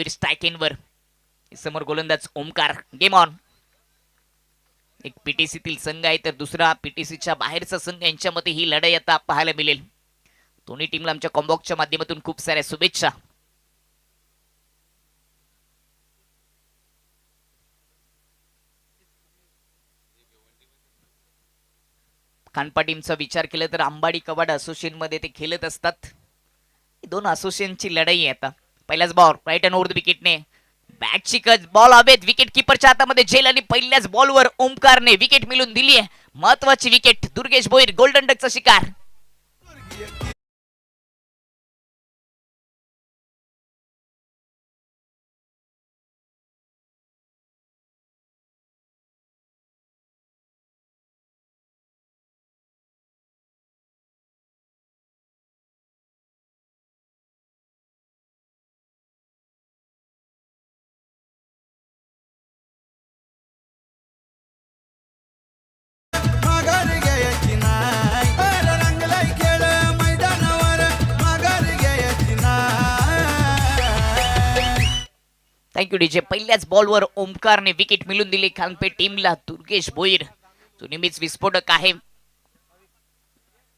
स्ट्रायकिंगवर समोर गोलंदाज Omkar. Game on. एक पीटीसीतील संघ आहे तर दुसरा पीटीसीच्या बाहेरचा संघ, यांच्यामध्ये ही लढाई आता पाहायला मिळेल. दोन्ही टीमला आमच्या कॉम्बॉक्सच्या माध्यमातून खूप साऱ्या शुभेच्छा. खानपा टीमचा विचार केला तर अंबाडी कबाड असोसिएशन मध्ये ते खेळत असतात. दोन असोसिएशनची लढाई आहे आता. पहिलाच ball right and over the विकेटने बॅटची कच बॉल हवेत विकेट किपरच्या हातामध्ये झेल आणि पहिल्याच बॉलवर ओमकारने विकेट मिळून दिली आहे. महत्वाची विकेट. दुर्गेश भोईर गोल्डन डकचा शिकार. Thank you DJ. पहिल्याच बॉलवर ओमकारने विकेट मिळून दिली खानपे टीमला. दुर्गेश भोईर जो नेहमीच विस्फोटक आहे,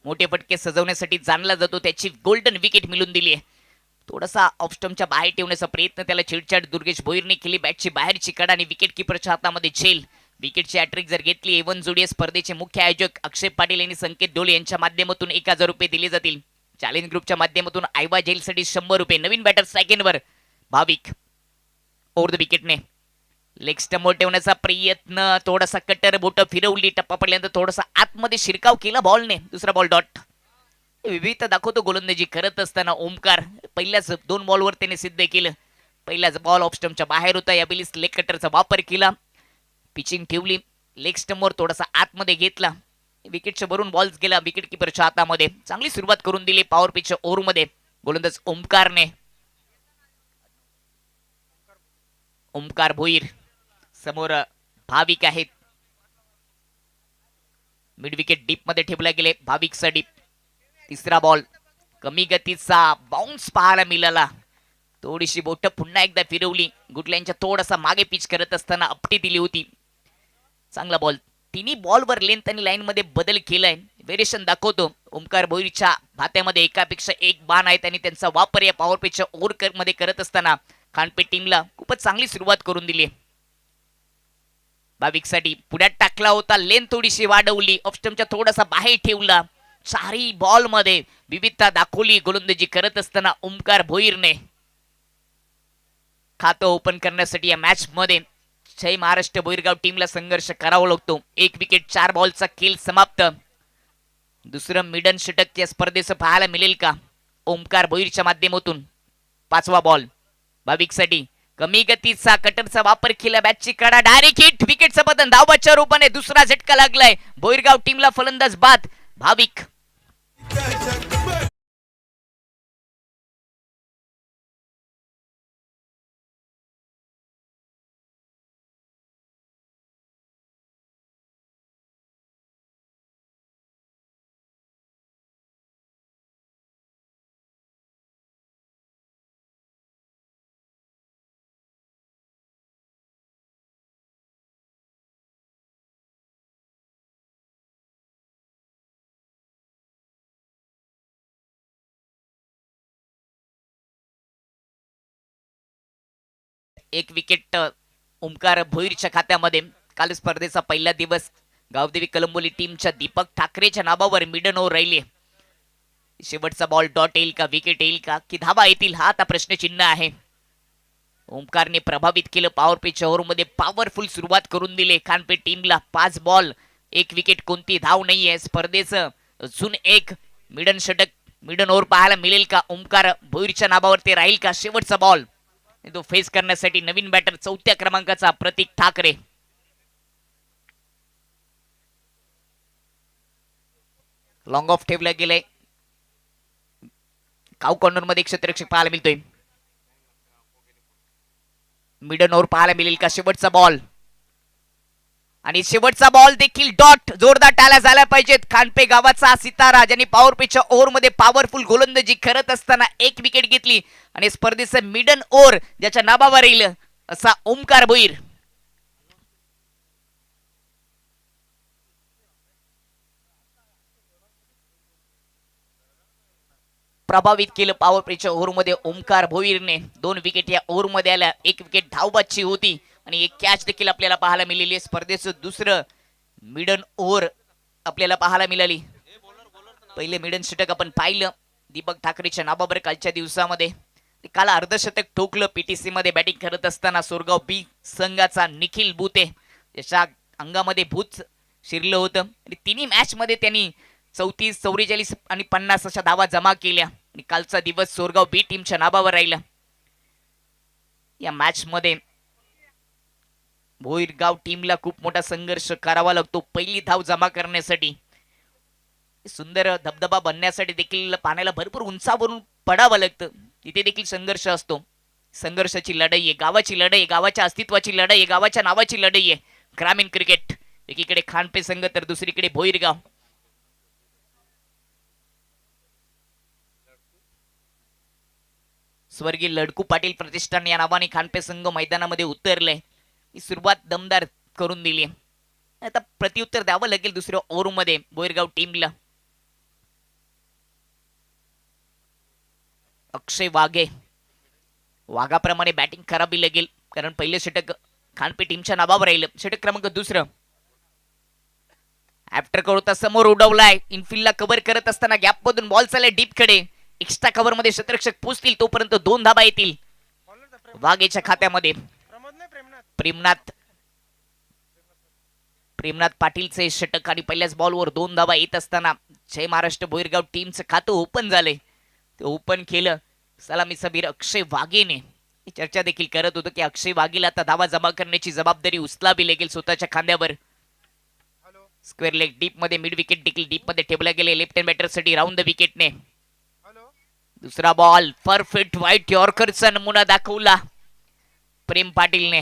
मोठे फटके सजवण्यासाठी जाणला जातो, त्याची गोल्डन विकेट मिळून दिली आहे. थोडासा ऑफ स्टंपच्या बाहेर ठेवण्याचा प्रयत्न त्याला चिडचिड दुर्गेश भोईरने केली. बॅटची बाहेरची कडा आणि विकेट किपरच्या हातामध्ये झेल. विकेटची हॅट्रिक जर घेतली एवन जोडी स्पर्धेचे मुख्य आयोजक अक्षय पाटील यांनी संकेत डोळे यांच्या माध्यमातून 1000 रुपये दिले जातील. चॅलेंज ग्रुपच्या माध्यमातून आयवा जेलसाठी 100 रुपये. नवीन बॅटर सेकंडवर भाविक ओव्हर द विकेटने लेग स्टंपवर ठेवण्याचा प्रयत्न. थोडासा कटर बोट फिरवली, टप्पा पडल्यानंतर थोडासा आतमध्ये शिरकाव केला बॉलने. दुसरा बॉल डॉट. विविधता दाखवतो गोलंदाजी करत असताना ओमकार. पहिल्याच 2 बॉलवर त्याने सिद्ध केलं. पहिल्याच बॉल ऑफ स्टंपच्या बाहेर होता. यावेळी लेग कटरचा वापर केला, पिचिंग ठेवली, लेग स्टंपवर थोडासा आतमध्ये घेतला, विकेटच्या भरून बॉल्स गेला विकेट किपरच्या हातामध्ये. चांगली सुरुवात करून दिली पॉवर पिचच्या ओव्हरमध्ये गोलंदाज ओमकारने. ओमकार भोईर समोर भाविक आहेत. मिड विकेट डीप मध्ये ठेवला गेले भाविकचा डीप. तिसरा बॉल कमी गतीचा बाउन्स पाहायला मिळाला. थोडीशी बोट पुन्हा एकदा फिरवली. गुडल्यांच्या थोडासा मागे पिच करत असताना अपटी दिली होती. चांगला बॉल. तिन्ही बॉलवर लेंथ आणि लाईन मध्ये बदल केलाय. व्हेरिएशन दाखवतो. ओमकार भोईरच्या भात्यामध्ये एकापेक्षा एक बाण आहेत आणि त्यांचा वापर या पॉवर पिचच्या ओव्हर मध्ये करत असताना खानपे टीमला खूपच चांगली सुरुवात करून दिली. भाविकसाठी पुढ्यात टाकला होता, लेन थोडीशी वाढवली, ऑफ स्टंपच्या थोडासा बाहेर ठेवला. चारही बॉल मध्ये विविधता दाखवली गोलंदाजी करत असताना ओमकार भोईरने. खातं ओपन करण्यासाठी या मॅच मध्ये जय महाराष्ट्र बोईरगाव टीमला संघर्ष करावा लागतो. 1 विकेट 4 बॉलचा खेळ समाप्त. दुसरं मिडन षटक या स्पर्धेचं पाहायला मिळेल का ओमकार भोईरच्या माध्यमातून. 5वा बॉल भाविकसाठी कमी गतीचा कटरचा वापर केला. बॅटची कडा डायरेक्ट हिट. विकेटचं पतन धावबाच्या रूपाने. दुसरा झटका लागलाय बोईरगाव टीमला. फलंदाज बाद भाविक. एक विकेट ओमकार भोईरच्या खात्यामध्ये. काल स्पर्धेचा पहिला दिवस. गावदेवी कलंबोली टीमच्या दीपक ठाकरेच्या नावावर मिडन ओव्हर राहिली. शेवटचा बॉल डॉट येईल का, विकेट येईल का, की धावा येतील, हा आता प्रश्नचिन्ह आहे. ओमकारने प्रभावित केलं पॉवर पिच ओव्हरमध्ये. पॉवरफुल सुरुवात करून दिली खानपे टीमला. 5 बॉल 1 विकेट, कोणती धाव नाहीये. स्पर्धेचं अजून एक मिडन षटक, मिडन ओव्हर पाहायला मिळेल का ओमकार भोईरच्या नावावर ते राहील का. शेवटचा बॉल तो फेस करण्यासाठी नवीन बॅटर 4थ्या क्रमांकाचा प्रतीक ठाकरे. लॉंग ऑफ ठेवलं गेलंय. काउ कॉर्नर मध्ये क्षेत्ररक्षक पाहायला मिळतोय. मिडन ओव्हर पाहायला मिळेल का. शेवटचा बॉल आणि शेवटचा बॉल देखील डॉट, जोरदार टाळ्या झाल्या पाहिजेत. खानपे गावाचा सितारा ज्यांनी पॉवर पिचच्या ओव्हरमध्ये पॉवरफुल गोलंदाजी करत असताना एक विकेट घेतली आणि स्पर्धेचं मिडन ओव्हर ज्याच्या नावावर येईल असा ओमकार भोईर. प्रभावित केलं पॉवर प्लेच्या ओव्हरमध्ये ओमकार भोईरने. 2 विकेट या ओव्हरमध्ये आल्या, 1 विकेट धावबादची होती आणि एक कॅच देखील आपल्याला पाहायला मिळाली. स्पर्धेचं दुसरं मिडन ओव्हर आपल्याला पाहायला मिळाली. पहिले मिडन षटक आपण पाहिलं दीपक ठाकरेच्या नावावर कालच्या दिवसामध्ये. काल अर्धशतक ठोकलं पीटीसी मध्ये बॅटिंग करत असताना सोरगाव बी संघाचा निखिल बुते. याच्या अंगामध्ये भूत शिरलं होतं आणि तिन्ही मॅच मध्ये त्यांनी 34, 44 आणि 50 अशा धावा जमा केल्या आणि कालचा दिवस सोरगाव बी टीमच्या नावावर राहिला. या मॅच मध्ये भोईरगाव टीमला खूप मोठा संघर्ष करावा लागतो पहिली धाव जमा करण्यासाठी. सुंदर धबधबा बनण्यासाठी देखील पाण्याला भरपूर उंचावरून पडावं लागतं, तिथे देखील संघर्ष असतो. संघर्षाची लढाई आहे, गावाची लढाई आहे, गावाच्या अस्तित्वाची लढाई आहे, गावाच्या नावाची लढाई आहे. ग्रामीण क्रिकेट एकीकडे खानपे संघ तर दुसरीकडे भोईरगाव. स्वर्गीय लडकू पाटील प्रतिष्ठान या नावाने खानपे संघ मैदानामध्ये उतरले. ही सुरुवात दमदार करून दिली. आता प्रत्युत्तर द्यावं लागेल दुसऱ्या ओव्हरमध्ये भोईरगाव टीमला. अक्षय वाघे, वाघाप्रमाणे बॅटिंग करावी लागेल कारण पहिले षटक खानपे टीमच्या नावावर राहिलं. षटक क्रमांक दुसरं आफ्टर करोता समोर उडवलाय, इनफिल्डला कव्हर करत असताना गॅप मधून बॉल चाललाय डीप कडे. एक्स्ट्रा कव्हर मध्ये शतरक्षक पोहोचतील तोपर्यंत 2 धाबा येतील वाघेच्या खात्यामध्ये. प्रेमनाथ पाटीलचे षटक आणि पहिल्याच बॉलवर 2 धाबा येत असताना जय महाराष्ट्र भोईरगाव टीमचं खातं ओपन झालंय. ते ओपन केलं सलामी सबीर अक्षय वाघेने. चर्चा देखील करत होतो की अक्षय वाघेला आता धावा जमा करण्याची जबाबदारी उचलावी लागेल स्वतःच्या खांद्यावर. स्क्वेअर लेग डीप मध्ये मिड विकेट देखील डीप मध्ये ठेवला गेले लेफ्ट हँड बॅटर साठी राऊंड द विकेटने. दुसरा बॉल परफेक्ट व्हाईट यॉर्करचा नमुना दाखवला प्रेम पाटीलने.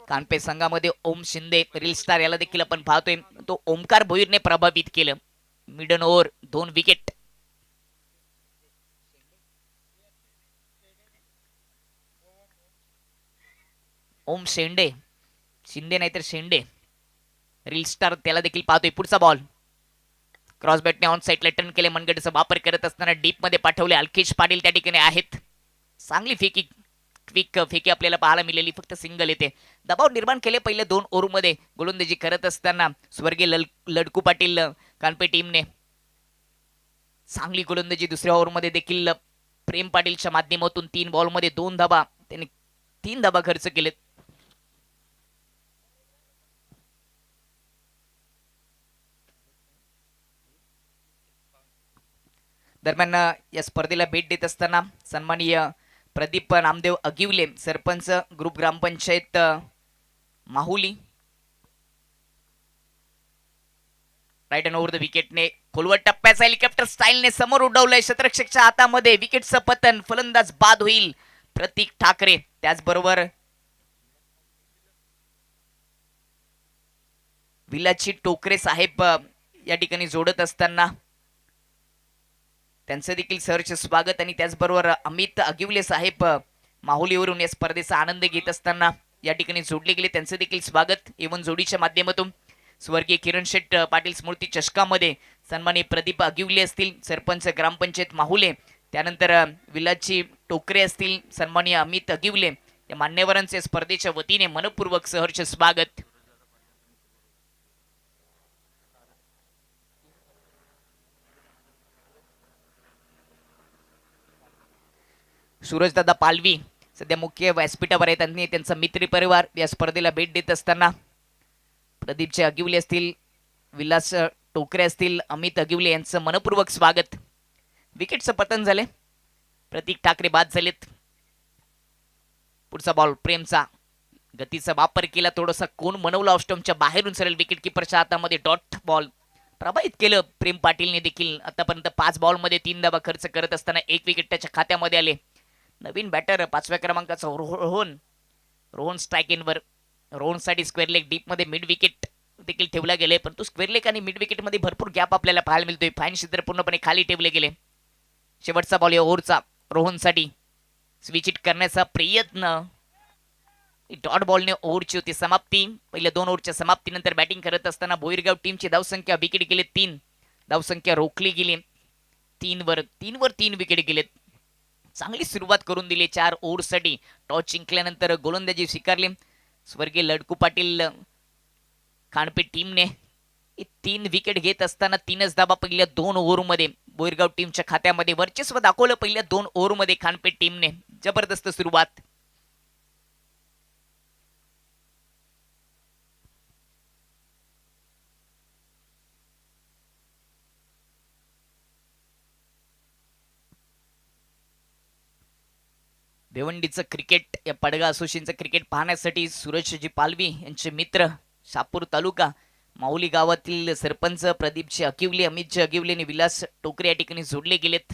कानपे संघामध्ये ओम शिंदे रील स्टार याला देखील आपण पाहतोय. तो ओमकार भोईरने प्रभावित केलं. मिडन ओव्हर 2 विकेट. ओम शेंडे, शिंदे नाहीतर शेंडे, रील स्टार त्याला देखील पाहतोय. पुढचा बॉल क्रॉस बॅटने ऑन साइडला टर्न केले. मनगटाचा वापर करत असताना डीप मध्ये पाठवले. अल्केश पाटील त्या ठिकाणी आहेत. चांगली फेकी, क्विक फेकी आपल्याला पाहायला मिळाली. फक्त सिंगल येते. दबाव निर्माण केले पहिले 2 ओव्हरमध्ये गोलंदाजी करत असताना स्वर्गीय लडकू पाटील कानपे टीमने. चांगली गोलंदाजी दुसऱ्या ओव्हरमध्ये देखील प्रेम पाटीलच्या माध्यमातून 3 बॉलमध्ये 2 धाबा. त्यांनी 3 धाबा खर्च केलेत. दरम्यान या स्पर्धेला भेट देत असताना सन्माननीय Pradeep Namdev Agivale, sarpanch group gram panchayat Mahuli, right and over the विकेटने खोलवर टप्प्याचा हेलिकॉप्टर स्टाईलने समोर उडवलंय. शतरक्षकच्या हातामध्ये विकेटचं पतन. फलंदाज बाद होईल प्रतीक ठाकरे. त्याचबरोबर विलाची टोकरे साहेब या ठिकाणी जोडत असताना त्यांचं देखील सहर्ष स्वागत. आणि त्याचबरोबर अमित अगिवले साहेब माहुलीवरून या स्पर्धेचा आनंद घेत असताना या ठिकाणी जोडले गेले. त्यांचं देखील स्वागत एवन जोडीच्या माध्यमातून. स्वर्गीय किरण शेठ पाटील स्मृती चषकामध्ये सन्माननीय प्रदीप अगिवले असतील, सरपंच ग्रामपंचायत माहुले, त्यानंतर विलाची टोकरे असतील, सन्माननीय अमित अगिवले या मान्यवरांचे स्पर्धेच्या वतीने मनपूर्वक सहर्ष स्वागत. सूरजदादा पालवी सध्या मुख्य व्यासपीठावर आहेत. त्यांनी त्यांचा मित्र परिवार या स्पर्धेला भेट देत असताना प्रदीपचे अगिवले असतील, विलास टोकरे असतील, अमित अगिवले यांचं मनपूर्वक स्वागत. विकेटचं पतन झाले. प्रतीक ठाकरे बाद झालेत. पुढचा बॉल प्रेमचा गतीचा वापर केला. थोडासा कोण मनवला ऑस्टमच्या बाहेरून सरळ विकेट किपरच्या हातामध्ये डॉट बॉल. प्रभावित केलं प्रेम पाटीलने देखील. आतापर्यंत 5 बॉलमध्ये 3 धावा खर्च करत असताना 1 विकेट त्याच्या खात्यामध्ये आले. नवीन बॅटर 5व्या क्रमांकाचा रोहन स्ट्राईक इनवर. रोहनसाठी स्क्वेअर लेग डीप मध्ये मिड विकेट देखील ठेवला गेले, परंतु स्क्वेअर लेग आणि मिड विकेट मध्ये भरपूर गॅप आपल्याला पाहायला मिळतोय. फाईन क्षेत्र पूर्णपणे खाली ठेवले गेले. शेवटचा बॉल या ओव्हरचा रोहनसाठी स्विच इट करण्याचा प्रयत्न. डॉट बॉलने ओव्हरची होती समाप्ती. पहिल्या 2 ओव्हरच्या समाप्तीनंतर बॅटिंग करत असताना भोईरगाव टीमची धावसंख्या विकेट गेले 3. धावसंख्या रोखली गेली 3 वर 3 विकेट गेलेत. चांगली सुरुवात करून दिली 4 ओव्हरसाठी. टॉस जिंकल्यानंतर गोलंदाजी स्वीकारली स्वर्गीय लडकू पाटील खानपेठ टीमने. 3 विकेट घेत असताना 3च धाबा पहिल्या 2 ओव्हरमध्ये बोरगाव टीमच्या खात्यामध्ये वर्चस्व दाखवलं. पहिल्या 2 ओव्हरमध्ये खानपेठ टीमने जबरदस्त सुरुवात. भिवंडीचं क्रिकेट या पडगा असोसिएशनचं क्रिकेट पाहण्यासाठी सूरजजी पालवी यांचे मित्र शापूर तालुका माऊली गावातील सरपंच प्रदीपजी अकिवले, अमितजी अकिवले आणि विलास टोकरे या ठिकाणी जोडले गेलेत.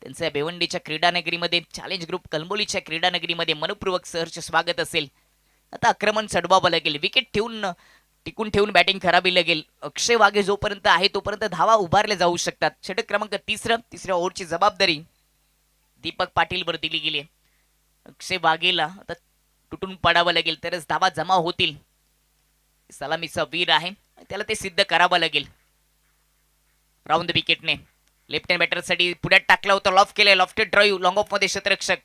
त्यांच्या भिवंडीच्या क्रीडानगरीमध्ये चॅलेंज ग्रुप कलंबोलीच्या क्रीडानगरीमध्ये मनपूर्वक सहर्ष स्वागत असेल. आता आक्रमण चढवावं लागेल. विकेट टिकून ठेवून बॅटिंग करावी लागेल. अक्षय वाघे जोपर्यंत आहे तोपर्यंत धावा उभारले जाऊ शकतात. षटक क्रमांक 3 तिसऱ्या ओव्हरची जबाबदारी दीपक पाटीलवर दिली गेली. अक्षय वाघेला आता तुटून पडावं लागेल तरच धावा जमा होतील. सलामीचा वीर आहे, त्याला ते सिद्ध करावं लागेल. राऊंड विकेटने लेफ्ट हँड बॅटरसाठी पुढ्यात टाकला होता. लॉफ्ट केले, लॉफ्टेड ड्राईव्ह लॉंग ऑफ मध्ये क्षेत्ररक्षक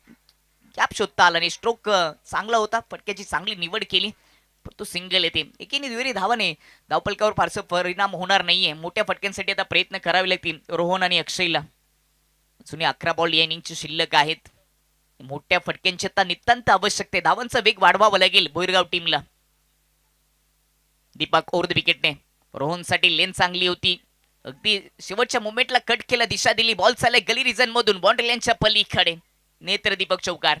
गॅप शोधता आला आणि स्ट्रोक चांगला होता. फटक्याची चांगली निवड केली, तो सिंगल येते. एकीने दुहेरी धावाने धावपलकावर फारसा परिणाम होणार नाहीये. मोठ्या फटक्यांसाठी आता प्रयत्न करावे लागतील रोहन आणि अक्षयला. जुने 11 बॉल या इनिंगचे शिल्लक आहेत. मोठ्या फटक्यांची आता नितांत आवश्यकता आहे. धावांचा वेग वाढवावा लागेल बोरगाव टीमला. दीपक ओव्हर द विकेटने रोहनसाठी लेन चांगली होती. अगदी शेवटच्या मोमेंटला कट केला, दिशा दिली. बॉल चालय गली रिजन मधून बाउंड्री लाईनच्या पलीकडे. नेत्र दीपक चौकार.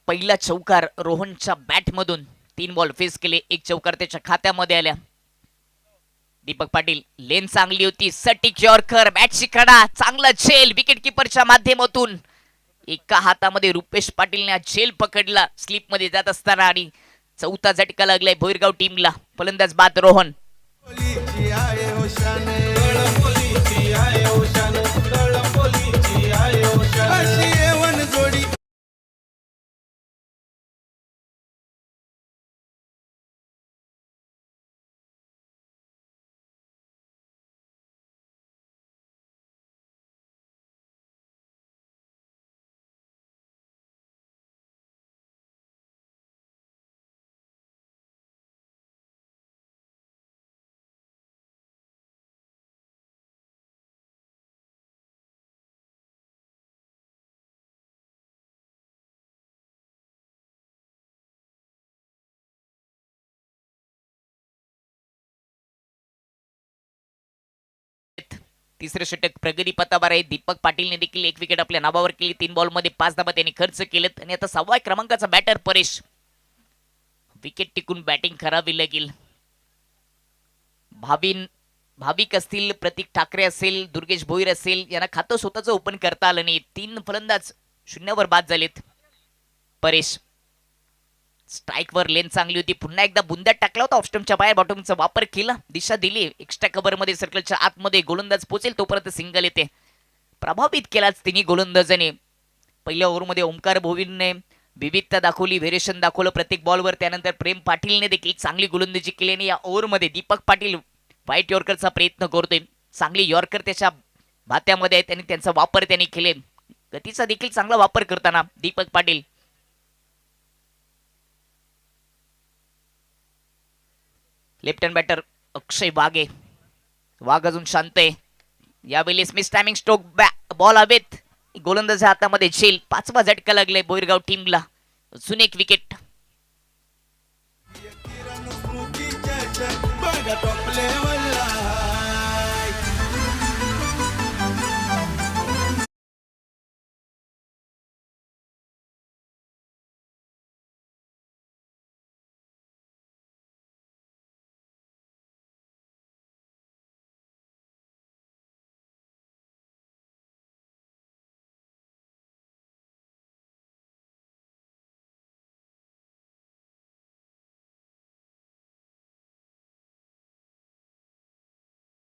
पहिला चौकार रोहनच्या बॅट मधून 3 बॉल फेस केले. 1 चौकार त्याच्या खात्यामध्ये आल्या. दीपक पाटील लेन चांगली होती. सटीक यॉर्कर बॅटची कडा चांगला झेल विकेट किपरच्या माध्यमातून. एका हातामध्ये रुपेश पाटीलने झेल पकडला स्लिप मध्ये जात असताना आणि चौथा झटका लागलाय भोईरगाव टीमला. फलंदाज बाद रोहन. तिसरे षटक प्रगती पथावर आहे. दीपक पाटीलने देखील 1 विकेट आपल्या नावावर केली. 3 बॉल मध्ये 5 धाबा त्यांनी खर्च केलेत आणि आता 6व्या क्रमांकाचा बॅटर परेश. विकेट टिकून बॅटिंग करावी लागेल. भाविक असतील, प्रतीक ठाकरे असेल, दुर्गेश भोईर असेल, यांना खातं स्वतःचं ओपन करता आलं नाही. 3 फलंदाज शून्यावर बाद झालेत. परेश स्ट्राईक वर लेन चांगली होती. पुन्हा एकदा बुंद्यात टाकला होता. ऑफस्टमच्या बाहेर बॉटमचा वापर केला, दिशा दिली. एक्स्ट्रा कव्हर मध्ये सर्कलच्या आतमध्ये गोलंदाज पोहोचेल तोपर्यंत सिंगल येते. प्रभावित केलाच तिन्ही गोलंदाजाने. पहिल्या ओव्हरमध्ये ओमकार भोवीरने विविधता दाखवली, व्हेरिएशन दाखवलं प्रत्येक बॉलवर. त्यानंतर प्रेम पाटीलने देखील चांगली गोलंदाजी केली आणि या ओव्हरमध्ये दीपक पाटील व्हाईट यॉर्करचा प्रयत्न करतोय. चांगली यॉर्कर त्याच्या भात्यामध्ये आहेत आणि त्यांचा वापर त्यांनी केले. गतीचा देखील चांगला वापर करताना Deepak Patil. Left hand batter Akshay Waghe. Wagh अजून शांत आहे. यावेळी मिस टायमिंग स्ट्रोक बॉल हवेत. गोलंदाज हातामध्ये झेल. 5वा झटका लागलाय बोरगाव टीमला. अजून 1 विकेट.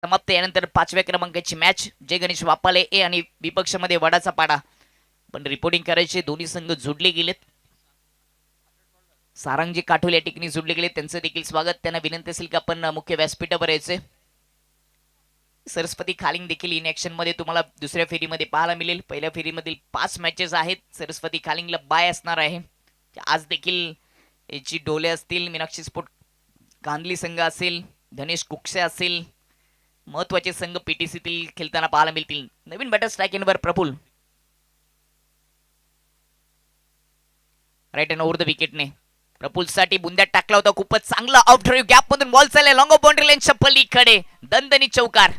समाप्त. यानंतर 5व्या क्रमांकाची मॅच जय गणेश वापाले ए आणि विपक्षामध्ये वडाचा पाडा. पण रिपोर्टिंग करायचे दोन्ही संघ जोडले गेलेत. सारंगजी काठोल या ठिकाणी जोडले गेले, त्यांचं देखील स्वागत. त्यांना विनंती असेल की आपण मुख्य व्यासपीठावर यायचे. सरस्वती खालिंग देखील इन ऍक्शन मध्ये तुम्हाला दुसऱ्या फेरीमध्ये पाहायला मिळेल. पहिल्या फेरीमधील 5 मॅचेस आहेत. सरस्वती खालिंगला बाय असणार आहे. आज देखील याची डोले असतील, मीनाक्षी स्पोर्ट कांदली संघ असेल, धनेश कुक्षे असेल, महत्वाचे संघ पीटीसीतील खेळताना पाहायला मिळतील. नवीन बॅटर स्ट्राईक इनवर Praful right and over the विकेटने प्रफुलसाठी बुंद्यात टाकला होता. खूपच चांगला ऑफ ड्राईव्ह गॅप मधून बॉल चाललाय लॉंग ऑफ बाउंड्री लाईन पलीकडे दणदणी चौकार.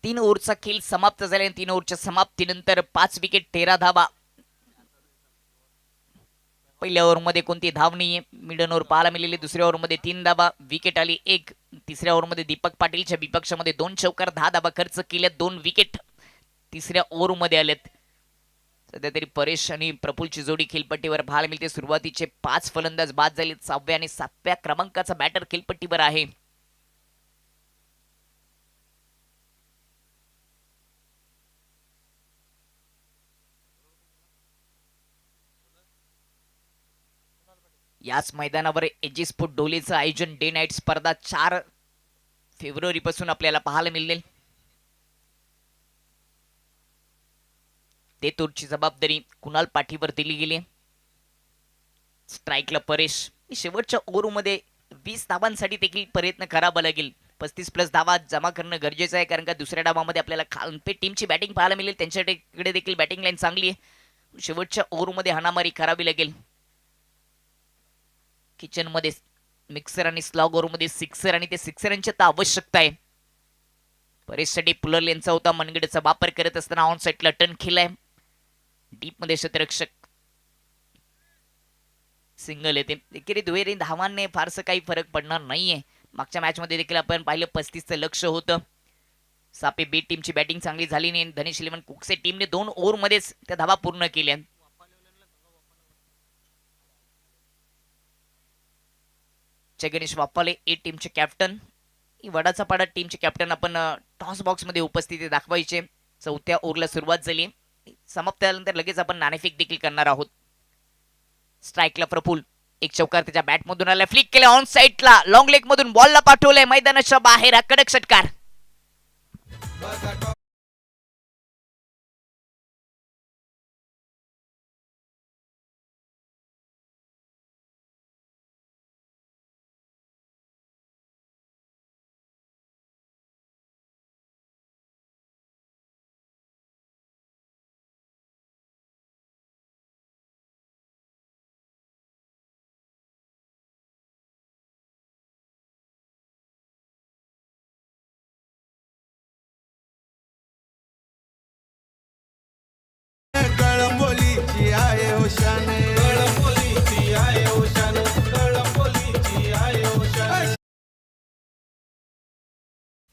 तीन ओव्हरचा खेळ समाप्त झाला. 3 ओव्हरच्या समाप्तीनंतर 5 विकेट 13 धावा. पहिल्या ओव्हरमध्ये कोणती धाव नाहीये. मिडन ओव्हर पाहायला मिळाली. दुसऱ्या ओव्हरमध्ये 3 धावा, विकेट आली 1. तिसऱ्या ओव्हरमध्ये दीपक पाटीलच्या विपक्षामध्ये 2 चौकार 10 धावा खर्च केल्या. 2 विकेट तिसऱ्या ओव्हरमध्ये आलेत. सध्या तरी परेश आणि प्रफुलची जोडी खेळपट्टीवर पाहायला मिळते. सुरुवातीचे 5 फलंदाज बाद झाले. 6व्या आणि 7व्या क्रमांकाचा बॅटर खेळपट्टीवर आहे. याच मैदानावर एजी स्पोर्ट डोलेचं आयोजन डे नाईट स्पर्धा 4 फेब्रुवारी पासून आपल्याला पाहायला मिळेल. ते तोडची जबाबदारी कुणाल पाठीवर दिली गेली. स्ट्राईकला परेश. शेवटच्या ओव्हरमध्ये 20 धावांसाठी देखील प्रयत्न करावा लागेल. 35+ धावा जमा करणं गरजेचं आहे, कारण का दुसऱ्या डावामध्ये आपल्याला खालपे टीमची बॅटिंग पाहायला मिळेल. त्यांच्याकडे देखील बॅटिंग लाईन चांगली आहे. शेवटच्या ओव्हरमध्ये हाणामारी करावी लागेल. किचन मध्ये मिक्सर आणि स्लॉग ओव्हरमध्ये सिक्सर आणि ते सिक्सरांची आता आवश्यकता आहे. परेशसाठी पुलर लेनचा होता. मनगडचा वापर करत असताना ऑन साईडला टर्न केलाय. डीप मध्ये शतरक्षक सिंगल येते. एकेरी दुहेरी धावांनी फारसं काही फरक पडणार नाहीये. मागच्या मॅच मध्ये देखील आपण पाहिलं 35चं लक्ष होतं. सापे बी टीमची बॅटिंग चांगली झाली नाही. धनेश इलेव्हन कुकसे टीमने 2 ओव्हरमध्येच त्या धावा पूर्ण केल्या. गणेश वापाले ए टीमचे कॅप्टन. वडाचा पाडा टीमचे कॅप्टन आपण टॉस बॉक्स मध्ये उपस्थिती दाखवायचे. 4थ्या ओव्हरला सुरुवात झाली. समाप्त झाल्यानंतर लगेच आपण नाणेफेक देखील करणार आहोत. स्ट्राईकला प्रफुल. एक चौकार त्याच्या बॅट मधून आला. फ्लिक केला ऑन साईडला. लॉंग लेग मधून बॉलला पाठवलंय मैदानाच्या बाहेर. कडक षटकार.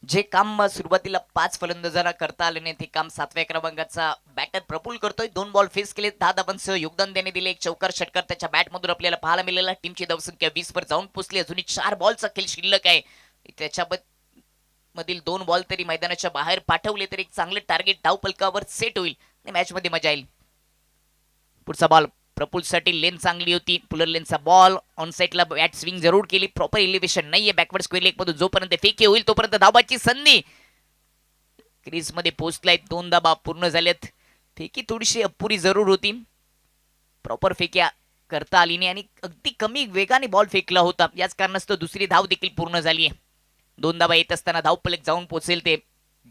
जे काम सुरुवातीला 5 फलंदाजांना करता आले नाही ते काम 7व्या क्रमांकाचा बॅटर प्रफुल करतोय. 2 बॉल फेस केले. 10 धावांसह योगदान देणे दिले. एक चौकार षटकार त्याच्या बॅट मधून आपल्याला पाहायला मिळाला. टीमची धावसंख्या 20 वर जाऊन पोहोचली. अजूनही 4 बॉलचा खेळ शिल्लक आहे. त्याच्या मधील 2 बॉल तरी मैदानाच्या बाहेर पाठवले तर एक चांगले टार्गेट धाव फलकावर सेट होईल आणि मॅच मध्ये मजा येईल. पुढचा बॉल प्रफुलसाठी लेन चांगली होती. पुलर लेनचा बॉल ऑन साईडला बॅट स्विंग जरूर केली. प्रॉपर एलिव्हेशन नाहीये. बॅकवर्ड स्क्वेअर लेग मधून जोपर्यंत फेके होईल तोपर्यंत धावाची संधी. क्रीज मध्ये पोहोचलाय. 2 धावा पूर्ण झाल्यात. फेकी थोडीशी अपुरी जरूर होती. प्रॉपर फेक्या करता आली नाही आणि अगदी कमी वेगाने बॉल फेकला होता. याच कारणास्तव दुसरी धाव देखील पूर्ण झाली आहे. 2 धावा येत असताना धाव फलक जाऊन पोहोचेल ते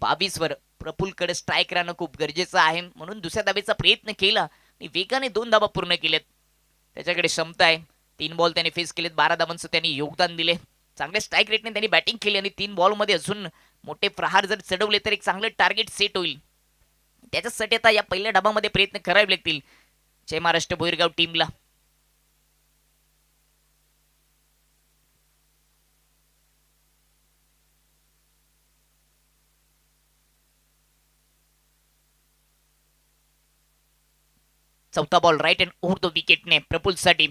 22 वर. प्रफुलकडे स्ट्राईक राहणं खूप गरजेचं आहे, म्हणून दुसऱ्या धावेचा प्रयत्न केला. वेगाने 2 धावा पूर्ण केल्यात. त्याच्याकडे क्षमता आहे. 3 बॉल त्याने फेस केलेत. 12 धावांचं त्यांनी योगदान दिले. चांगल्या स्ट्राईक रेटने त्यांनी बॅटिंग केली आणि 3 बॉल मध्ये अजून मोठे प्रहार जर चढवले तर एक चांगलं टार्गेट सेट होईल. त्याच्यासाठी आता या पहिल्या डाबामध्ये प्रयत्न करावे लागतील जय महाराष्ट्र भोईरगाव टीमला. चौथा ball right hand over the विकेटने प्रफुल्लसाठी.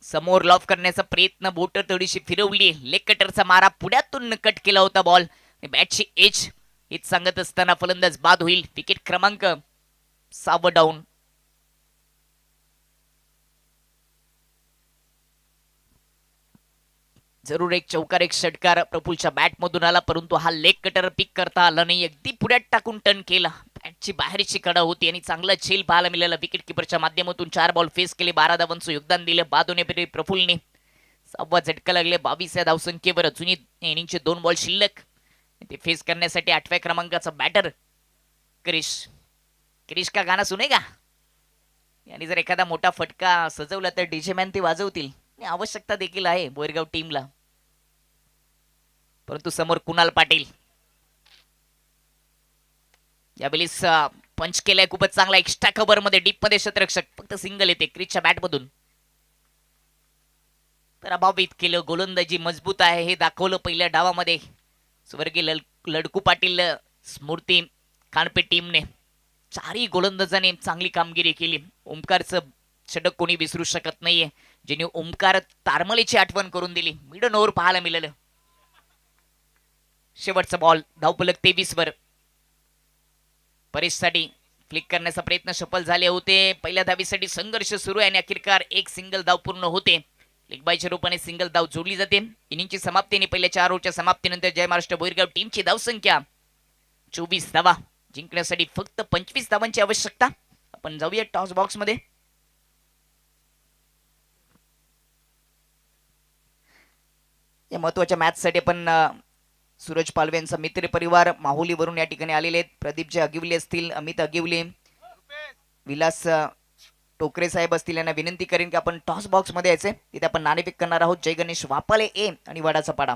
समोर लॉफ करण्याचा प्रयत्न, बोट थोडीशी फिरवली, लेग कटरचा मारा पुढ्यातून कट केला होता बॉल. बॅटची एज हेच सांगत असताना फलंदाज बाद होईल. विकेट क्रमांक 6 डाऊन. जरूर एक चौकार एक षटकार प्रफुलच्या बॅट मधून आला, परंतु हा लेग कटर पिक करता आला नाही. अगदी पुढ्यात टाकून टर्न केला. बॅटची बाहेरची कडा होती आणि चांगला झेल पाहायला मिळाला. विकेट किपरच्या माध्यमातून 4 बॉल फेस केले, 12 धावांचं योगदान दिलं. बाद होण्यापूर्वी प्रफुल्लने 6वा झटका लागले. 22 या धावसंख्येवर जुनी इनिंगचे 2 बॉल शिल्लक. ते फेस करण्यासाठी 8व्या क्रमांकाचा बॅटर क्रिश का गाणं सुनेगा. यांनी जर एखादा मोठा फटका सजवला तर डीजे मॅन ते वाजवतील. आवश्यकता देखील आहे बोरगाव टीमला. परंतु समोर कुणाल पाटील यावेळेस पंच केलाय खूपच चांगला. एक्स्ट्रा कव्हर मध्ये डीप मध्ये क्षेत्ररक्षक, फक्त सिंगल येते क्रिसच्या बॅट मधून. प्रभावित केलं, गोलंदाजी मजबूत आहे हे दाखवलं पहिल्या डावामध्ये. स्वर्गीय लडकू पाटील स्मृती खानपे टीमने 4ही गोलंदाजाने चांगली कामगिरी केली. ओमकारचं षटक कोणी विसरू शकत नाहीये, ज्याने ओमकार तारमलेची आठवण करून दिली. मिडन ओव्हर पाहायला मिळालं. शेवटचा बॉल धावफलक 23 वर. परेशसाठी फ्लिक करण्याचा प्रयत्न सफल झाले होते. पहिल्या धावीसाठी संघर्ष सुरू आहे आणि अखेरकार एक सिंगल धाव पूर्ण होते. लेगबायच्या रूपाने सिंगल धाव जोडली जाते. इनिंगची समाप्ती आणि पहिल्या 4 ओव्हरच्या समाप्तीनंतर जय महाराष्ट्र भोईरगाव टीमची धावसंख्या 24 धावा. जिंकण्यासाठी फक्त 25 धावांची आवश्यकता. आपण जाऊया टॉस बॉक्स मध्ये. या महत्वाच्या मॅच साठी आपण सूरज पालवे यांचा मित्र परिवार माहुलीवरून या ठिकाणी आलेले आहेत. प्रदीपजी अगिवले असतील, अमित अगिवले, विलास टोकरे साहेब असतील, यांना विनंती करेन की आपण टॉस बॉक्स मध्ये यायचे. तिथे आपण नाणेफेक करणार आहोत. जय गणेश वापाले ए आणि वडाचा पाडा.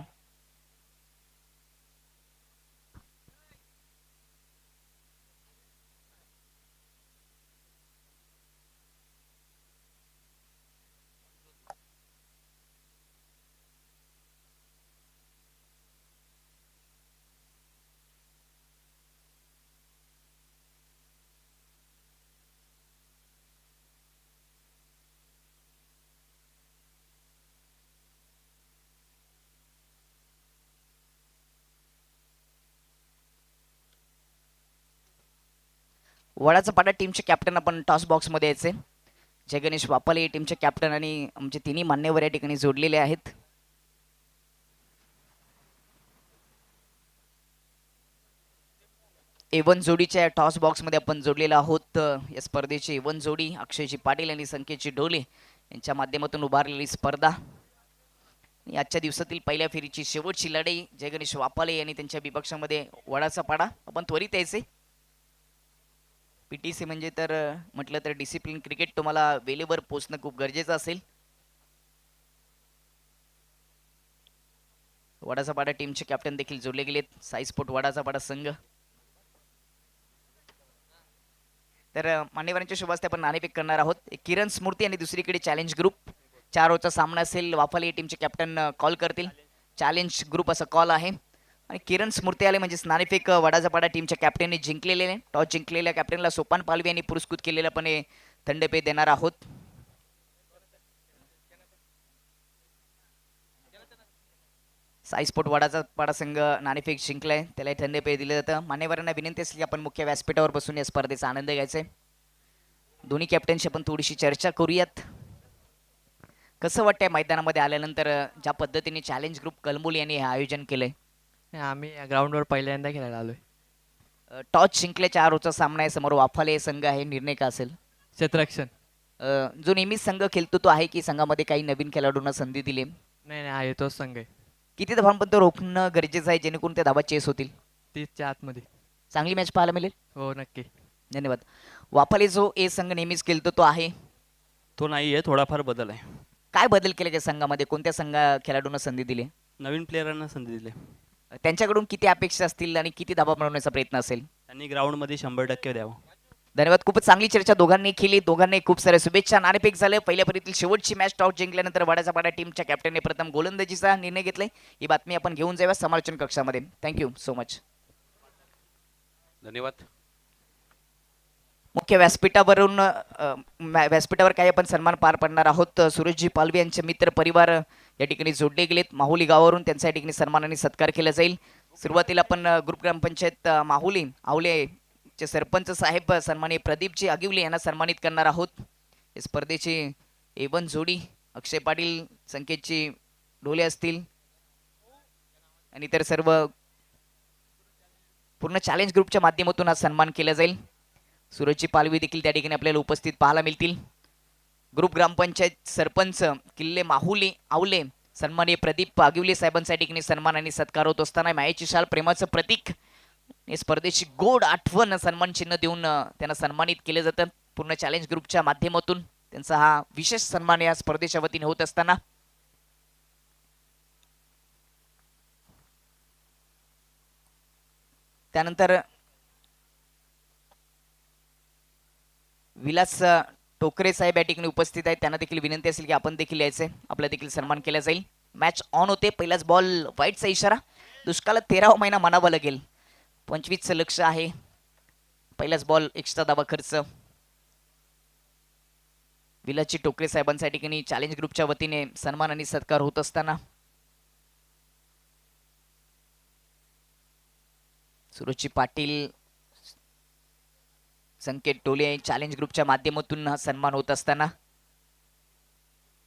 वडाचा पाडा टीमचे कॅप्टन आपण टॉस बॉक्स मध्ये यायचे. जय गणेश वापाले टीमचे कॅप्टन आणि आमचे तिन्ही मान्यवर या ठिकाणी जोडलेले आहेत. एवन जोडीच्या टॉस बॉक्स मध्ये आपण जोडलेला आहोत. या स्पर्धेची एवन जोडी अक्षयजी पाटील आणि संकेतजी ढोले यांच्या माध्यमातून उभारलेली स्पर्धा. आजच्या दिवसातील पहिल्या फेरीची शेवटची लढाई जय गणेश वापाले आणि त्यांच्या विपक्षामध्ये वडाचा पाडा. आपण त्वरित यायचे. पीटीसी म्हणजे तर म्हटलं तर डिसिप्लिन क्रिकेट तुम्हाला वेळेवर पोहोचणं खूप गरजेचं असेल. वडाचा पाडा टीमचे कॅप्टन देखील जोडले गेलेत. साई स्पोर्ट वडाचा पाडा संघ. तर मान्यवरांच्या शुभ हस्ते आपण नाणेफेक करणार आहोत. किरण स्मृती आणि दुसरीकडे चॅलेंज ग्रुप. 4 ओव्हरचा सामना असेल. वाफाले टीमचे कॅप्टन कॉल करतील. चॅलेंज ग्रुप असा कॉल आहे आणि किरण स्मृती आले म्हणजे नाणेफेक वडाचा पाडा टीमच्या कॅप्टनने जिंकलेले. टॉस जिंकलेल्या कॅप्टनला सोपान पालवी यांनी पुरस्कृत केलेला पण थंडपेय देणार आहोत. साई स्पोर्ट वडाचा पाडा संघ नाणेफेक जिंकलाय, त्याला थंडपेय दिलं जातं. मान्यवरांना विनंती असेल की आपण मुख्य व्यासपीठावर बसून या स्पर्धेचा आनंद घ्यायचा आहे. दोन्ही कॅप्टनशी आपण थोडीशी चर्चा करूयात. कसं वाटतंय मैदानामध्ये आल्यानंतर ज्या पद्धतीने चॅलेंज ग्रुप कलमुल यांनी हे आयोजन केलंय? आम्ही ग्राउंडवर पहिल्यांदा खेळायला आलोय. टॉस जिंकले 4 ओव्हरचा सामना आहे. समोर वाफाले संघ आहे. निर्णय का असेल? क्षेत्ररक्षण. जो नेहमीच संघ खेळतो तो आहे की संघामध्ये काही नवीन खेळाडूंना संधी दिली? नाही आहे तोच संघ आहे. किती धावांपर्यंत रोखणं गरजेचं आहे जेणेकरून त्या धावा चेस होतील? 30च्या आतमध्ये. चांगली मॅच पाहायला मिळेल. हो नक्की. धन्यवाद. वाफाले जो ए संघ नेहमीच खेळतो तो आहे? तो नाही आहे, थोडाफार बदल आहे. काय बदल केले त्या संघामध्ये? कोणत्या खेळाडूंना संधी दिली? नवीन प्लेयरांना संधी दिली. त्यांच्याकडून किती अपेक्षा असतील आणि किती धावा बनवण्याचा प्रयत्न असेल? आणि ग्राउंडमध्ये 100% द्यावं. धन्यवाद. खूपच चांगली चर्चा दोघांनी केली. दोघांनी खूप साऱ्या शुभेच्छा. नाणेफेक झाले. पहिल्या फेरीतील शेवटची मॅच टॉस जिंकल्यानंतर वाड्याचा पाडा टीमच्या कॅप्टनने प्रथम गोलंदाजीचा निर्णय घेतलाय. ही बातमी आपण घेऊन जाऊया समालोचन कक्षामध्ये. Thank you so much. धन्यवाद. मुख्य व्यासपीठावरून व्यासपीठावर काही आपण सन्मान पार पाडणार आहोत. सुरेशजी पालवे यांचे मित्र परिवार या ठिकाणी जोडले गेलेत. माहुली गावावरून त्यांचा या ठिकाणी सन्मानाने सत्कार केला जाईल. सुरुवातीला आपण ग्रुप ग्रामपंचायत माहुली आवले चे सरपंच साहेब सन्माननीय प्रदीपजी आगिवले यांना सन्मानित करणार आहोत. या स्पर्धेची A1 जोडी अक्षय पाटील, संकेतची ढोले असतील आणि इतर सर्व पूर्ण चॅलेंज ग्रुपच्या माध्यमातून हा सन्मान केला जाईल. सूरजची पालवी देखील त्या ठिकाणी आपल्याला उपस्थित पाहायला मिळतील. ग्रुप ग्रामपंचायत सरपंच किल्ले माहुली आवले सन्माननीय प्रदीप आगिवले साहेबांचा या ठिकाणी सन्मान आणि सत्कार होत असताना मायेची शाल प्रेमाचं प्रतीक या स्पर्धेची गोड आठवण सन्मान चिन्ह देऊन त्यांना सन्मानित केले जातं. पूर्ण चॅलेंज ग्रुपच्या माध्यमातून त्यांचा हा विशेष सन्मान या स्पर्धेच्या वतीने होत असताना त्यानंतर विलास टोकरे साहेब या ठिकाणी उपस्थित आहेत. त्यांना देखील विनंती असेल की आपण देखील यायचे, आपला देखील सन्मान केला जाईल. मॅच ऑन होते. पहिलाच बॉल वाईटचा इशारा. दुष्काळात 13वा महिना मानावा लागेल. 25चं लक्ष आहे. पहिलाच बॉल एक्स्ट्रा दाबा खर्च. विलासची टोकरे साहेबांच्या ठिकाणी चॅलेंज ग्रुपच्या वतीने सन्मान आणि सत्कार होत असताना सुरुची पाटील, संकेत टोले चॅलेंज ग्रुपच्या माध्यमातून हा सन्मान होत असताना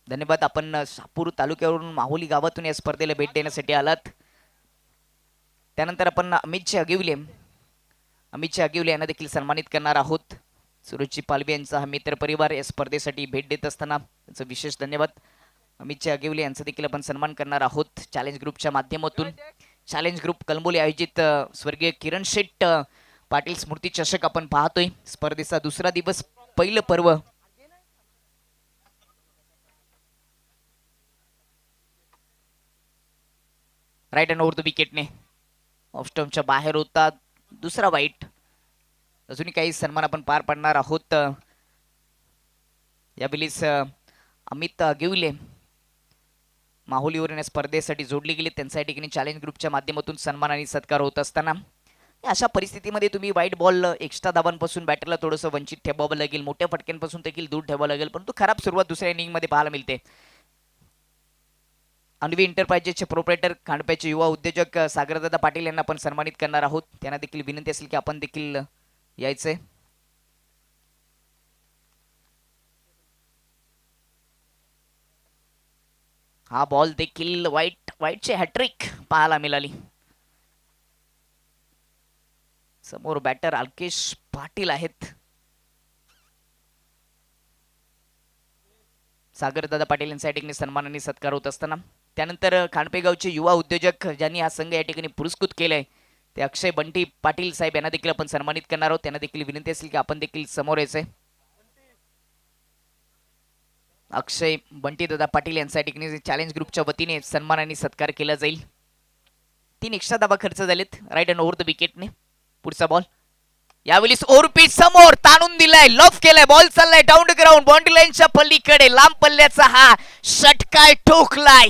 धन्यवाद. आपण शहापूर तालुक्यावरून माहुली गावातून या स्पर्धेला भेट देण्यासाठी आलात. त्यानंतर आपण अमितजी आगिवले यांना देखील सन्मानित करणार आहोत. सुरुची पालवे यांचा हा मित्र परिवार या स्पर्धेसाठी भेट देत असताना त्यांचं विशेष धन्यवाद. अमितजी आगिवले यांचा देखील आपण सन्मान करणार आहोत चॅलेंज ग्रुपच्या माध्यमातून. चॅलेंज ग्रुप कलंबोली आयोजित स्वर्गीय किरण शेट्ट पाटील स्मृती चषक आपण पाहतोय. स्पर्धेचा दुसरा दिवस, पहिलं पर्व. राईट अँड ओव्हर द विकेटने ऑफ स्टंपच्या बाहेर होता. दुसरा वाईट. अजूनही काही सन्मान आपण पार पाडणार आहोत. यावेळीस अमित गिवले माहुलीवरून या स्पर्धेसाठी जोडली गेली. त्यांच्या ठिकाणी चॅलेंज ग्रुपच्या माध्यमातून सन्मान आणि सत्कार होत असताना अशा परिस्थितीमध्ये तुम्ही वाईट बॉल एक्स्ट्रा दाबांपासून बॅटरला थोडंसं वंचित ठेवावं लागेल. मोठ्या फटक्यांपासून देखील दूर ठेवावं लागेल. परंतु खराब सुरुवात दुसऱ्या इनिंगमध्ये पाहायला मिळते. अन्वी एंटरप्राइजेसचे प्रोप्रायटर खांडप्याचे युवा उद्योजक सागरदादा पाटील यांना आपण सन्मानित करणार आहोत. त्यांना देखील विनंती असेल की आपण देखील यायचंय. हा बॉल देखील वाईटचे हॅट्रिक पाहायला मिळाली. समोर बॅटर अल्केश पाटील आहेत. सागरदादा पाटील यांच्या ठिकाणी सन्मान आणि सत्कार होत असताना त्यानंतर खांडपेगावचे युवा उद्योजक ज्यांनी हा संघ या ठिकाणी पुरस्कृत केलाय ते अक्षय बंटी पाटील साहेब यांना देखील आपण सन्मानित करणार आहोत. त्यांना देखील विनंती असेल की आपण देखील समोर यायचंय. अक्षय बंटी दादा पाटील यांच्या ठिकाणी चॅलेंज ग्रुपच्या वतीने सन्मान आणि सत्कार केला जाईल. 3 एक्स्ट्रा धावा खर्च झालेत राईट अँड ओव्हर द विकेटने. पुढचा बॉल यावेळी ओरपी समोर ताणून दिलाय, लॉफ केलाय, बॉल चाललाय डाऊन द ग्राउंड बाउंड्री लाईनच्या पलीकडे. लांब पल्ल्याचा हा षटकार ठोकलाय.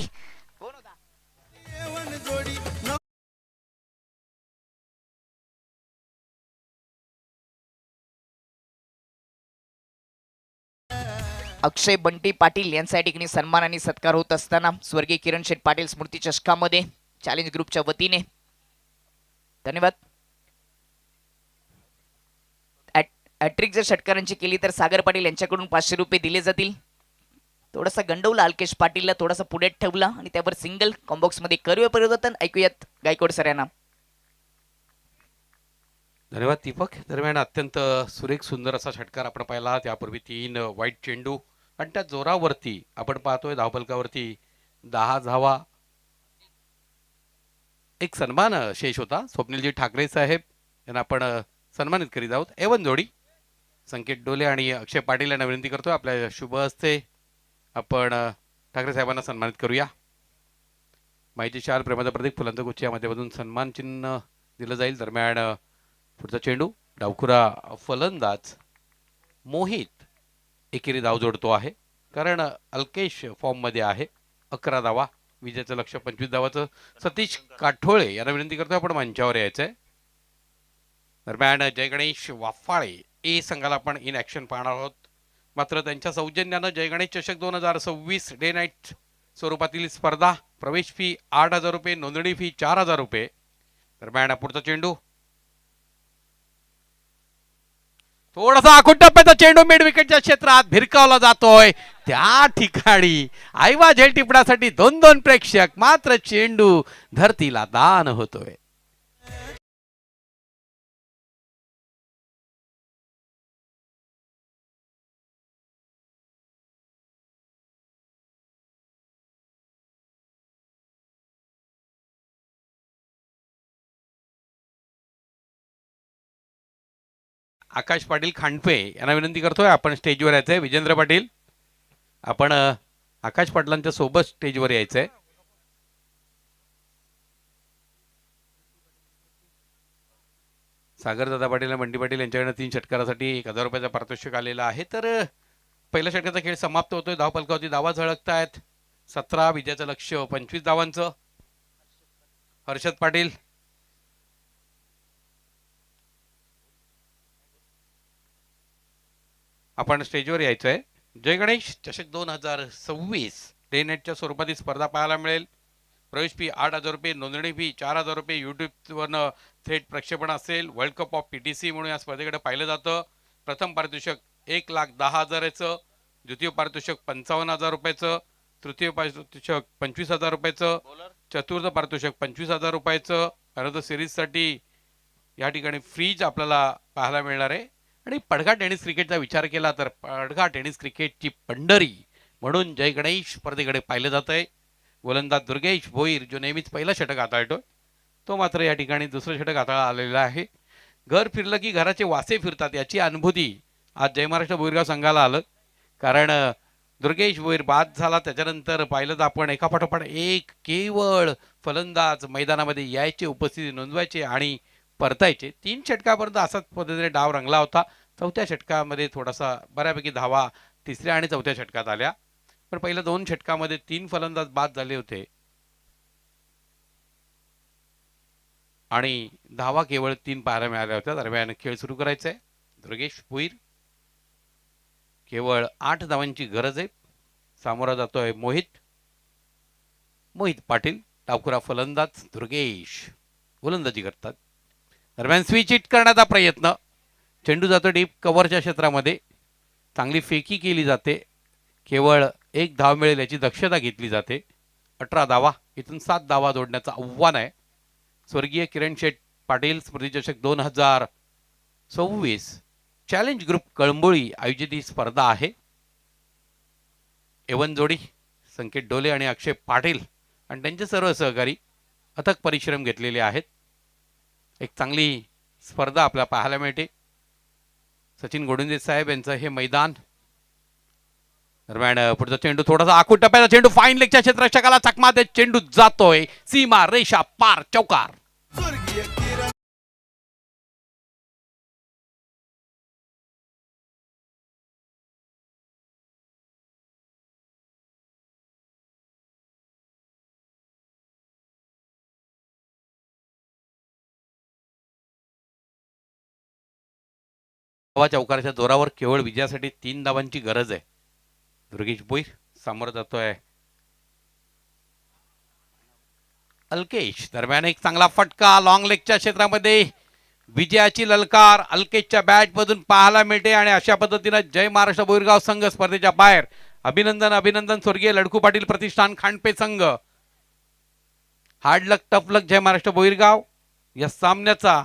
अक्षय बंटी पाटील यांच्या ठिकाणी सन्मान आणि सत्कार होत असताना स्वर्गीय किरण शेठ पाटील स्मृती चषकामध्ये चॅलेंज ग्रुपच्या वतीने धन्यवाद. हॅट्रिक जर षटकारांची केली तर सागर पाटील यांच्याकडून 500 रुपये दिले जातील. थोडासा गंडवला अल्केश पाटीलला, थोडासा पुढे ठेवला आणि त्यावर सिंगल कॉम्बॉक्स मध्ये कर्वे परिवर्तन. ऐकूयात गायकवाड सर यांना. धन्यवाद दीपक. दरम्यान अत्यंत सुरेख सुंदर असा षटकार आपण पाहिला. त्यापूर्वी 3 वाईट चेंडू आणि त्या जोरावरती आपण पाहतोय धावफलकावरती 10 धावा. एक सन्मान शेष होता. स्वप्नीलजी ठाकरे साहेब यांना आपण सन्मानित करीत आहोत. A1 जोडी संकेत डोले आणि अक्षय पाटील यांना विनंती करतोय आपल्या शुभ हस्ते आपण ठाकरे साहेबांना सन्मानित करूया. माहिती शाल प्रेमाचं प्रतीक फुलांचं गुच्छ या माध्यमातून सन्मान चिन्ह दिलं जाईल. दरम्यान पुढचा चेंडू डावखुरा फलंदाज मोहित एकेरी धाव जोडतो आहे, कारण अल्केश फॉर्म मध्ये आहे. 11 धावा, विजयाचं लक्ष 25 धावाचं. सतीश काठोळे यांना विनंती करतोय आपण मंचावर यायचंय. दरम्यान जय गणेश वाफाळे ए संघाला आपण इन ऍक्शन पाहणार आहोत. मात्र त्यांच्या सौजन्यानं जय गणेश चषक 2026 डे नाईट स्वरूपातील स्पर्धा. प्रवेश फी 8,000 रुपये, नोंदणी फी 4,000 रुपये. दरम्यान पुढचा चेंडू थोडासा आखूड टप्प्याचा चेंडू मिड विकेटच्या क्षेत्रात भिरकावला जातोय. त्या ठिकाणी आईवा झेल टिपण्यासाठी 2-2 प्रेक्षक, मात्र चेंडू धरतीला दान होतोय. आकाश पाटील खांडपे यांना विनंती करतोय आपण स्टेजवर यायचंय. विजेंद्र पाटील आपण आकाश पाटलांच्या सोबत स्टेजवर यायचंय. सागरदादा पाटील आणि बंटी पाटील यांच्याकडे 3 षटकारासाठी 1,000 रुपयाचा पारितोषिक आलेला आहे. तर पहिल्या षटकाचा खेळ समाप्त होतोय. धावफलकावरती धावा झळकतायत. 17, विजयाचं लक्ष 25 धावांचं. हर्षद पाटील आपण स्टेजवर यायचंय. जय गणेश चषक 2026 डे नाईटच्या स्वरूपातील स्पर्धा पाहायला मिळेल. प्रवेश फी 8,000 रुपये, नोंदणी फी 4,000 रुपये. यूट्यूबवरनं थेट प्रक्षेपण असेल. वर्ल्ड कप ऑफ PTC म्हणून या स्पर्धेकडे पाहिलं जातं. प्रथम पारितोषिक 1,10,000चं, द्वितीय पारितोषिक 55,000 रुपयाचं, तृतीय पारितोषिक 25,000 रुपयाचं, चतुर्थ पारितोषिक 25,000 रुपयाचं. त्यानंतर सिरीजसाठी या ठिकाणी फ्रीज आपल्याला पाहायला मिळणार आहे. आणि पडघा टेनिस क्रिकेटचा विचार केला तर पडघा टेनिस क्रिकेटची पंढरी म्हणून जय गणेश स्पर्धेकडे पाहिलं जात आहे. गोलंदाज दुर्गेश भोईर जो नेहमीच पहिला षटक हाताळतोय, तो मात्र या ठिकाणी दुसरं षटक हाताळा आलेला आहे. घर फिरलं की घराचे वासे फिरतात याची अनुभूती आज जय महाराष्ट्र भोईरगाव संघाला आलं. कारण दुर्गेश भोईर बाद झाला त्याच्यानंतर पाहिलं तर आपण एकापाठोपाठ एक केवळ फलंदाज मैदानामध्ये यायचे, उपस्थिती नोंदवायचे आणि परतायचे. 3 षटकापर्यंत असाच पद्धतीने डाव रंगला होता. 4थ्या षटकामध्ये थोडासा बऱ्यापैकी धावा 3ऱ्या आणि 4थ्या षटकात आल्या. पण पहिल्या 2 षटकामध्ये 3 फलंदाज बाद झाले होते आणि धावा केवळ 3 पाहायला मिळाल्या होत्या. दरम्यान खेळ सुरू करायचा आहे. दुर्गेश भोईर केवळ 8 धावांची गरज आहे. सामोरा जातोय मोहित पाटील. डावखुरा फलंदाज दुर्गेश गोलंदाजी करतात. दरम्यान स्विच हिट करण्याचा प्रयत्न. चेंडू जातो डीप कव्हरच्या क्षेत्रामध्ये. चांगली फेकी केली जाते. केवळ 1 धाव मिळेल याची दक्षता घेतली जाते. 18 धावा, इथून 7 धावा जोडण्याचं आव्हान आहे. स्वर्गीय किरण शेठ पाटील स्मृती चषक 2026 चॅलेंज ग्रुप कळंबोळी आयोजित ही स्पर्धा आहे. एवन जोडी संकेत डोले आणि अक्षय पाटील आणि त्यांचे सर्व सहकारी अथक परिश्रम घेतलेले आहेत. एक चांगली स्पर्धा आपल्याला पाहायला मिळते. सचिन गोडुंदे साहेब यांचं हे मैदान. दरम्यान पुढचा चेंडू थोडासा आखूड टप्प्याचा चेंडू फाईन लेगच्या क्षेत्ररक्षकाला चकमा देत चेंडू जातोय सीमा रेषा पार, चौकार. चौकाराच्या जोरावर केवळ विजयासाठी 3 धावांची गरज आहे. दुर्गेश भोईर समोर जातोय अल्केश. दरम्यान एक चांगला फटका लॉंग लेगच्या क्षेत्रामध्ये. विजयाची ललकार अल्केशच्या बॅट मधून पाहायला मिळते आणि अशा पद्धतीने जय महाराष्ट्र भोईरगाव संघ स्पर्धेच्या बाहेर. अभिनंदन स्वर्गीय लडकू पाटील प्रतिष्ठान खांडपे संघ. हार्ड लक टफ लक जय महाराष्ट्र भोईरगाव. या सामन्याचा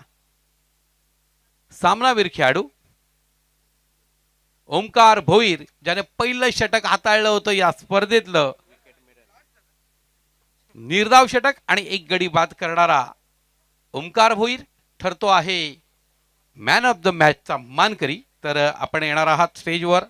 सामनावीर खेळाडू ओमकार भोईर ज्याने पहिलं षटक हाताळलं होतं या स्पर्धेतलं. निर्धाव षटक आणि 1 गडी बाद करणारा ओमकार भोईर ठरतो आहे मॅन ऑफ द मॅचचा मानकरी. तर आपण येणार आहात स्टेजवर.